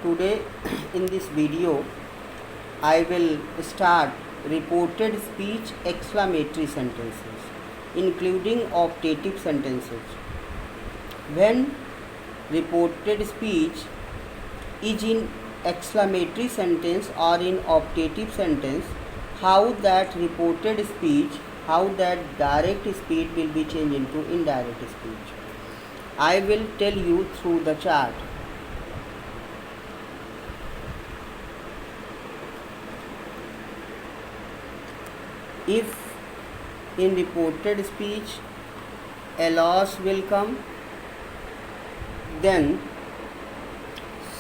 Today in this video I will start reported speech exclamatory sentences including optative sentences. When reported speech is in exclamatory sentence or in optative sentence, how that reported speech, how that direct speech will be changed into indirect speech. I will tell you through the chart. If in reported speech a loss will come, then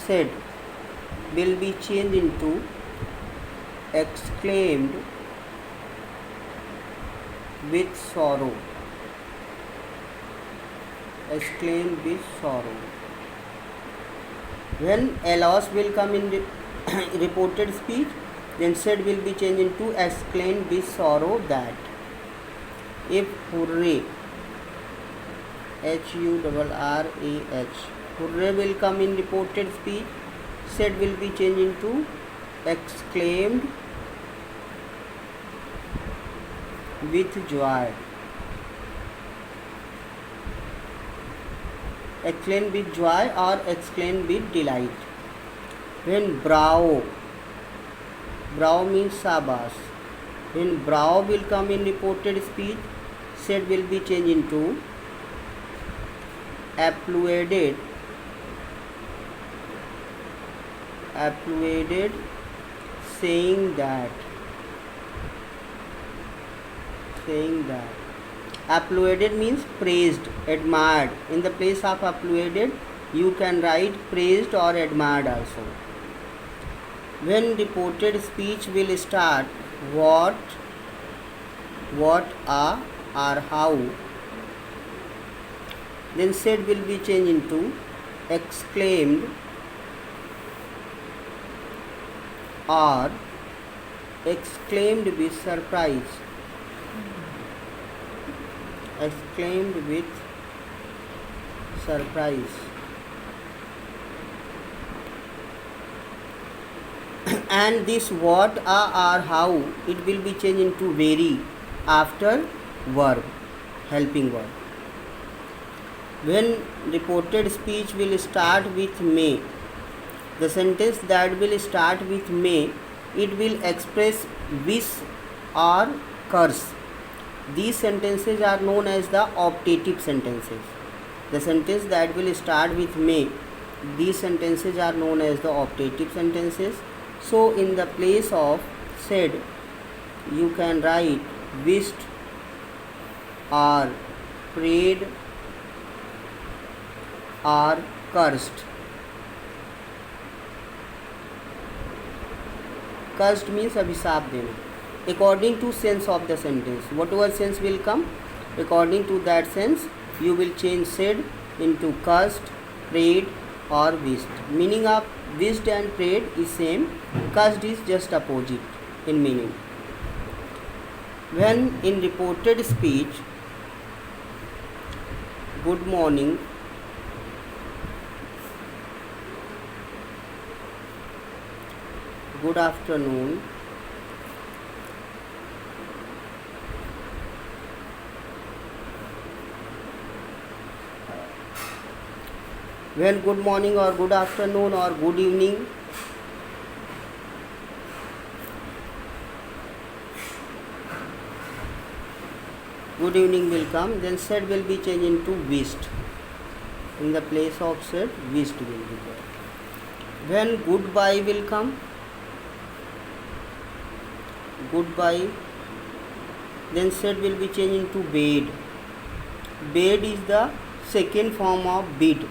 said will be changed into exclaimed with sorrow. Exclaimed with sorrow. When a loss will come in reported speech, then said will be changed into exclaimed with sorrow that. If hooray, HURRAH, hooray will come in reported speech, said will be changed into exclaimed with joy. Exclaimed with joy or exclaimed with delight. When brow means sabas. When brow will come in reported speech, said will be changed into applauded, saying that. Applauded means praised, admired. In the place of applauded, you can write praised or admired also. When reported speech will start what, a, or how, then said will be changed into exclaimed or exclaimed with surprise. Exclaimed with surprise. And this what, or how, it will be changed into very after verb, helping verb. When reported speech will start with may, the sentence that will start with may, it will express wish or curse. These sentences are known as the optative sentences. The sentence that will start with may, these sentences are known as the optative sentences. So in the place of said, you can write wished or prayed or cursed. Cursed means abhisap dena. According to sense of the sentence, whatever sense will come, according to that sense, you will change said into cursed, prayed or wished. Meaning of wished and prayed is same. Cursed is just opposite in meaning. When in reported speech, good morning, good afternoon, when good morning or good afternoon or good evening, good evening will come, then said will be changed into wished. In the place of said, wished will be there. When goodbye will come, goodbye, then said will be changed into bade. Bade is the second form of bid.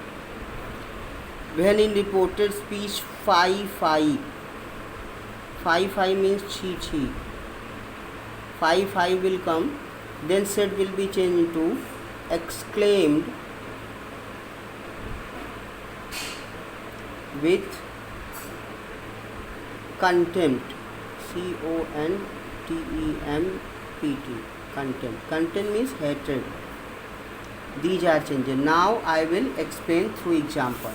When in reported speech 5 means chi, 5 will come, then said will be changed into exclaimed with contempt, contempt. Contempt means hatred. These are changes. Now I will explain through example.